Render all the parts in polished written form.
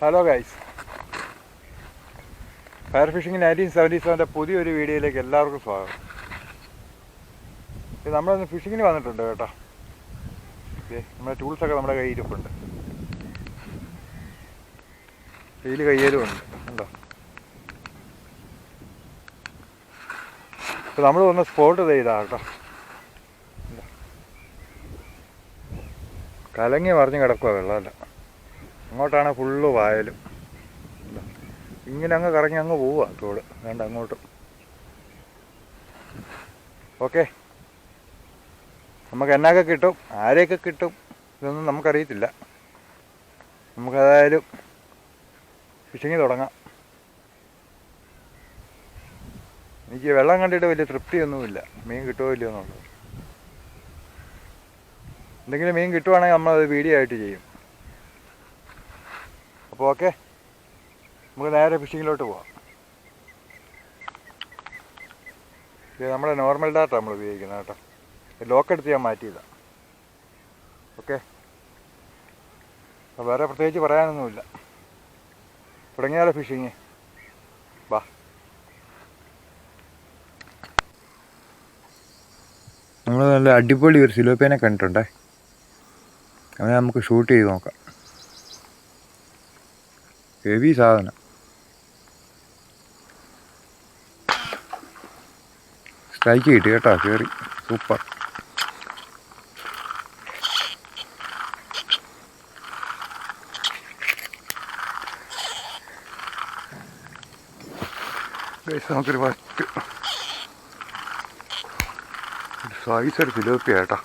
Hello guys, fire phishing 1977 പുതിയൊരു വീഡിയോയിലേക്ക് എല്ലാവർക്കും സ്വാഗതം. നമ്മളൊന്ന് ഫിഷിങ്ങിന് വന്നിട്ടുണ്ട് കേട്ടോ. നമ്മുടെ ടൂൾസൊക്കെ നമ്മുടെ കയ്യിലിരിപ്പുണ്ട്. കയ്യിൽ കയ്യേലും ഉണ്ട് ഉണ്ടോ. ഇപ്പോൾ നമ്മൾ വന്ന് സ്പോട്ട് ചെയ്താ കേട്ടോ. കലങ്ങി മറിഞ്ഞ് കിടക്കുക വെള്ളമല്ല. അങ്ങോട്ടാണ് ഫുള്ള് വായലും. ഇങ്ങനെ അങ്ങ് കറങ്ങി അങ്ങ് പോവുക തോട് വേണ്ട അങ്ങോട്ടും. ഓക്കെ, നമുക്ക് എന്നൊക്കെ കിട്ടും, ആരെയൊക്കെ കിട്ടും, ഇതൊന്നും നമുക്കറിയത്തില്ല. നമുക്കതായാലും ഫിഷിങ് തുടങ്ങാം. എനിക്ക് വെള്ളം കണ്ടിട്ട് വലിയ തൃപ്തിയൊന്നുമില്ല, മീൻ കിട്ടുമോ ഇല്ലയോ എന്നുള്ളത്. എന്തെങ്കിലും മീൻ കിട്ടുവാണെങ്കിൽ നമ്മളത് വീഡിയോ ആയിട്ട് ചെയ്യും. അപ്പോൾ ഓക്കെ, നമുക്ക് നേരെ ഫിഷിങ്ങിലോട്ട് പോവാം. ഇത് നമ്മുടെ നോർമൽ ഡാറ്റ നമ്മൾ ഉപയോഗിക്കുന്നത് കേട്ടോ. ലോക്കെടുത്ത് ഞാൻ മാറ്റിയതാണ്. ഓക്കെ, അപ്പോൾ വേറെ പ്രത്യേകിച്ച് പറയാനൊന്നുമില്ല. തുടങ്ങിയാലോ ഫിഷിങ്. വാ. നമ്മൾ നല്ല അടിപൊളി ഒരു സിലോപ്പേനെ കണ്ടിട്ടുണ്ടേ. അവനെ നമുക്ക് ഷൂട്ട് ചെയ്ത് നോക്കാം. ഹെവി സാധനം. സ്ട്രൈക്ക് കിട്ടി കേട്ടോ, കയറി. സൂപ്പർ. നമുക്കൊരു ഫസ്റ്റ് സൈസൊരു ഫിലോപ്പിയ കേട്ടോ.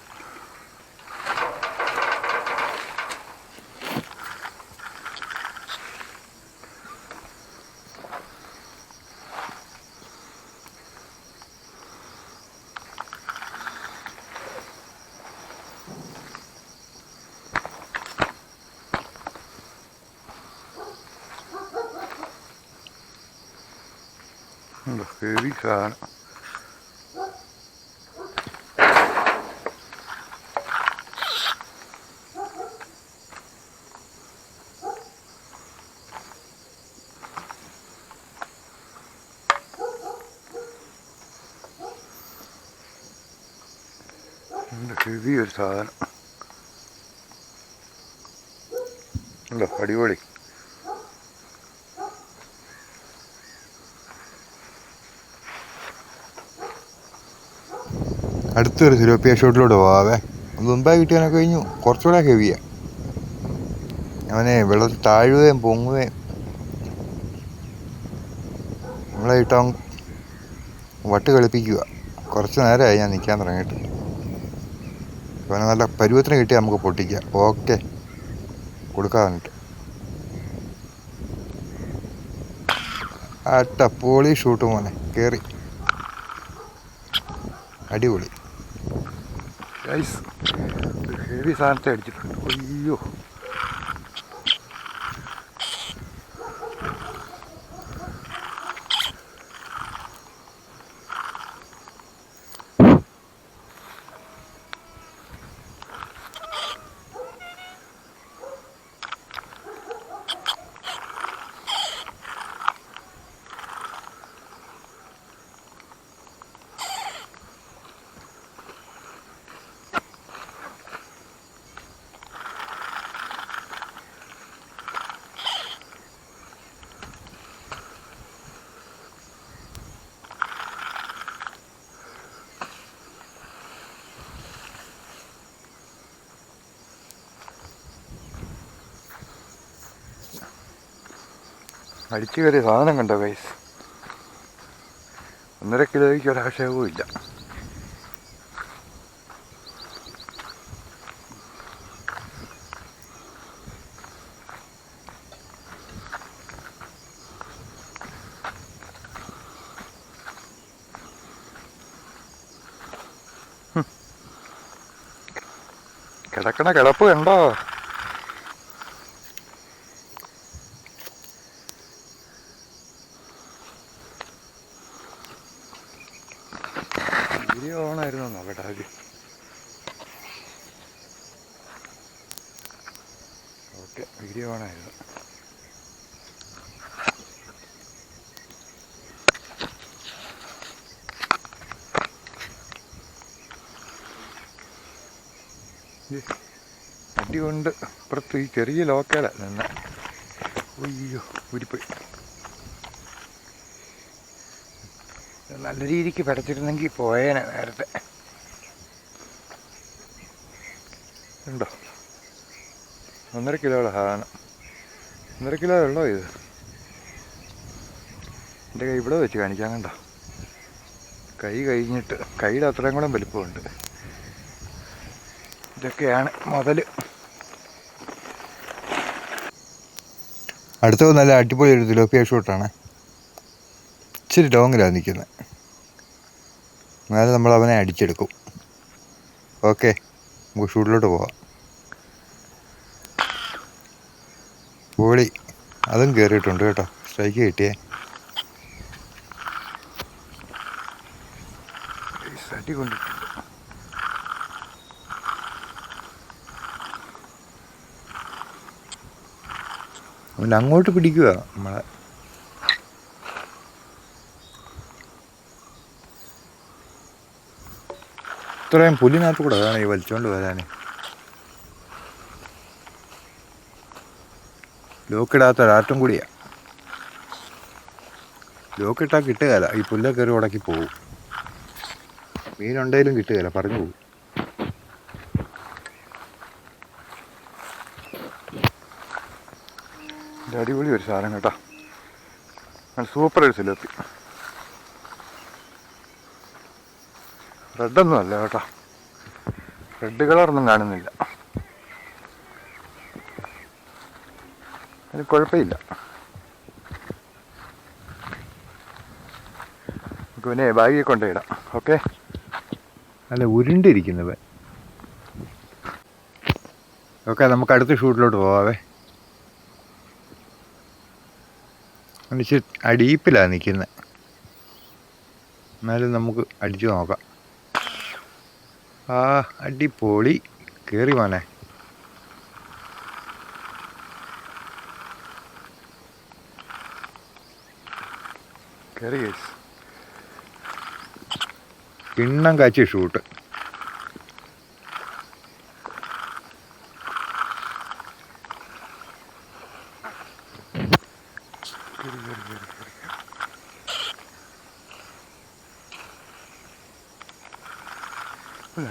ഹെവി സാധനം. ഹെവി ഒരു സാധനം ഉണ്ടോ, അടിപൊളി. അടുത്തൊരു സിലോപ്പിയ ഷോട്ടിലൂടെ പോവാവേ. മുമ്പായി കിട്ടിയവനൊക്കെ കഴിഞ്ഞു. കുറച്ചുകൂടെ ഹെവിയാണ്. അവനെ വെള്ളത്തിൽ താഴുകയും പൊങ്ങുകയും നമ്മളെ ഇട്ടവൻ വട്ട് കളിപ്പിക്കുക. കുറച്ച് നേരമായി ഞാൻ നിൽക്കാൻ തുടങ്ങിയിട്ട്. അവനെ നല്ല പരുവത്തിന് കിട്ടിയാൽ നമുക്ക് പൊട്ടിക്കാം. ഓക്കെ, കൊടുക്കാറുണ്ട്. പോളി ഷൂട്ട് മോനെ, കയറി. അടിപൊളി. ഹെവി സാധനത്തെ അടിച്ചിട്ടുണ്ട്. അയ്യോ, അടിച്ചു കയറിയ സാധനം കണ്ടോ ഗൈസ്. 1.5 കിലോയ്ക്ക് ഒരാക്ഷേപവും ഇല്ല. കിടക്കണ കിടപ്പ് കണ്ടോ. വീഡിയോ ഓണായിരുന്നു നോക്കട്ടെ ആദ്യം. ഓക്കെ, വീഡിയോ ഓണായിരുന്നു. അടി കൊണ്ട് അപ്പുറത്ത് ഈ ചെറിയ ലോക്കല നിന്ന് അയ്യോ ഊരിപ്പോയി. നല്ല രീതിക്ക് പടച്ചിരുന്നെങ്കിൽ പോയേനെ നേരത്തെ. ഉണ്ടോ 1.5 കിലോയുടെ സാധനം. 1.5 കിലോ ഉള്ളോ ഇത്? എൻ്റെ കൈ ഇവിടെ വെച്ച് കാണിക്കാൻ കണ്ടോ? കൈ കഴിഞ്ഞിട്ട് കൈയുടെ അത്രയും കൂടെ വലിപ്പമുണ്ട്. ഇതൊക്കെയാണ് മുതൽ. അടുത്തത് നല്ല അടിപൊളി ഒരു തിലോപ്പിയ ഷൂട്ടാണ്. ഇച്ചിരി ലോങ്ങിലാണ് നിൽക്കുന്നത്. എന്നാലും നമ്മൾ അവനെ അടിച്ചെടുക്കും. ഓക്കെ, നമുക്ക് ഷൂട്ടിലോട്ട് പോവാം. പൊളി, അതും കയറിയിട്ടുണ്ട് കേട്ടോ. സ്ട്രൈക്ക് കിട്ടിയേ. അടി കൊണ്ടിട്ടുണ്ട്. അവൻ അങ്ങോട്ട് പിടിക്കുക നമ്മളെ. ഇത്രയും പുല്ലിനകത്ത് കൂടെ അതാണ് ഈ വലിച്ചോണ്ട് വരാൻ. ലോക്കിടാത്ത ഒരാട്ടും കൂടിയാ. ലോക്കിട്ടാൽ കിട്ടുകയില്ല. ഈ പുല്ല കയറി ഉടക്കി പോവും. മീനുണ്ടെങ്കിലും കിട്ടുകയില്ല, പറഞ്ഞു പോകും. ഇത് അടിപൊളി ഒരു സാധനം കേട്ടോ. സൂപ്പർ ഒരു സിലോപ്പി. റെഡൊന്നും അല്ല കേട്ടോ, റെഡ് കളറൊന്നും കാണുന്നില്ല. അതിന് കുഴപ്പമില്ല. നമുക്ക് പിന്നെ ബാഗിൽ കൊണ്ടുപോയിടാം. ഓക്കെ, നല്ല ഉരുണ്ടിരിക്കുന്നവൻ. ഓക്കെ, നമുക്ക് അടുത്ത ഷൂട്ടിലോട്ട് പോവാവേ. ഇച്ചിരി അടീപ്പിലാണ് നിൽക്കുന്നത്. എന്നാലും നമുക്ക് അടിച്ചു നോക്കാം. ആ അടിപൊളി, കയറി മോനെ. കയറി കേസ്. കിണ്ണം കാച്ചി ഷൂട്ട്.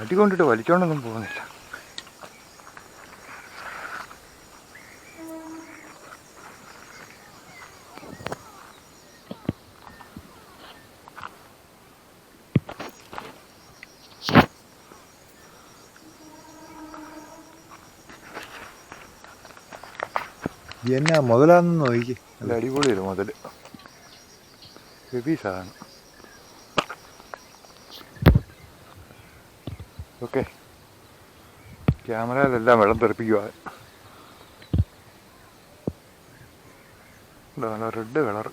അടി കൊണ്ടിട്ട് വലിച്ചോണ്ടൊന്നും പോകുന്നില്ല. എന്നാ മുതലാന്ന് നോക്കി. നല്ല അടിപൊളിയല്ലോ മുതൽ. ഹെവി സാധനം. ഓക്കെ, ക്യാമറയിലെല്ലാം വെള്ളം തെറിപ്പിക്കുക. നല്ല റെഡ് കളർ.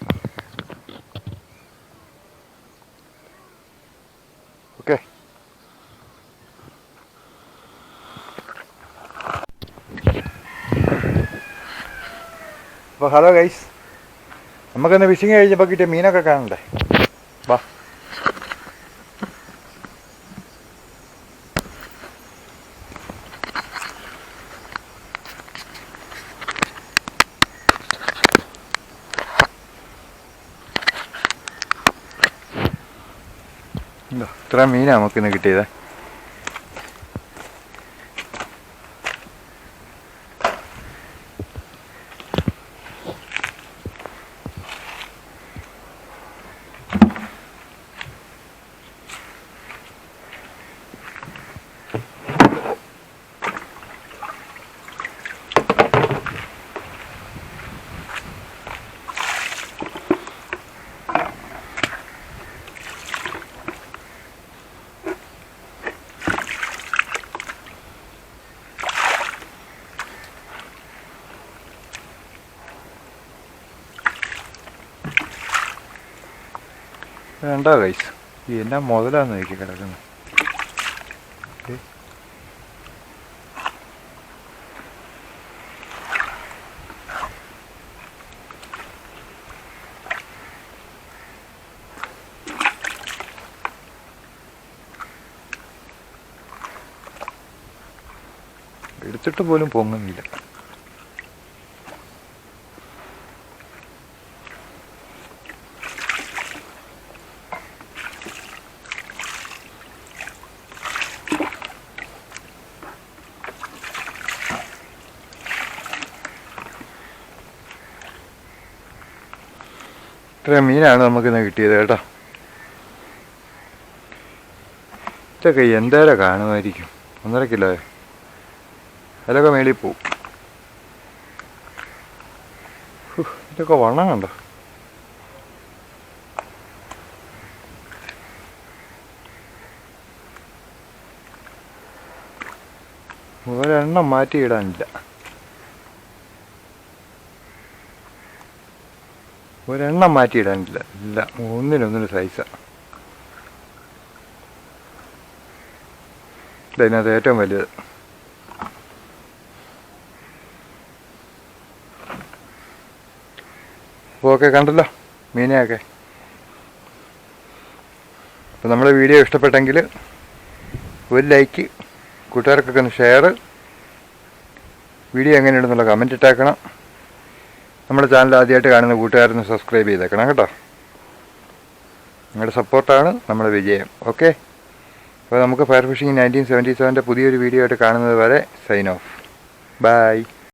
ഓക്കെ, അപ്പോൾ ഹലോ ഗൈസ്, നമുക്കിന്ന് ഫിഷിങ് കഴിഞ്ഞപ്പോൾ കിട്ടിയ മീനൊക്കെ കാണണ്ടേ? വാ. ഇത്ര മീനാണ് നമുക്കിന്ന് കിട്ടിയത്. വേണ്ട ഗൈസ്, ഈ എന്നാ മുതലാന്ന് നോക്കി കിടക്കുന്നത്. എടുത്തിട്ട് പോലും പൊങ്ങുന്നില്ല. ഇത്രയും മീനാണ് നമുക്കിന്ന് കിട്ടിയത് കേട്ടോ. ഇതൊക്കെ എന്തേരം കാണുമായിരിക്കും, 1.5 കിലോ. അതിലൊക്കെ മേളിൽ പോവും. ഇതൊക്കെ വണ്ണം കണ്ടോ. ഒരെണ്ണം മാറ്റിയിടാനില്ല. ഇല്ല, ഒന്നിനൊന്നിന് സൈസാണ്. ഇതിനകത്ത് ഏറ്റവും വലുത്. അപ്പോൾ ഓക്കെ, കണ്ടല്ലോ മീനെയൊക്കെ. അപ്പോൾ നമ്മുടെ വീഡിയോ ഇഷ്ടപ്പെട്ടെങ്കിൽ ഒരു ലൈക്ക്, കൂട്ടുകാർക്കൊക്കെ ഒന്ന് ഷെയർ, വീഡിയോ എങ്ങനെയുണ്ടെന്നുള്ള കമൻറ്റ് ഇട്ടേക്കണം. നമ്മുടെ ചാനൽ ആദ്യമായിട്ട് കാണുന്ന കൂട്ടുകാരൊന്ന് സബ്സ്ക്രൈബ് ചെയ്തേക്കണം കേട്ടോ. നിങ്ങളുടെ സപ്പോർട്ടാണ് നമ്മുടെ വിജയം. ഓക്കെ, അപ്പോൾ നമുക്ക് ഫയർ ഫിഷിംഗ് 1977 പുതിയൊരു വീഡിയോ ആയിട്ട് കാണുന്നത് വരെ സൈൻ ഓഫ്. ബൈ.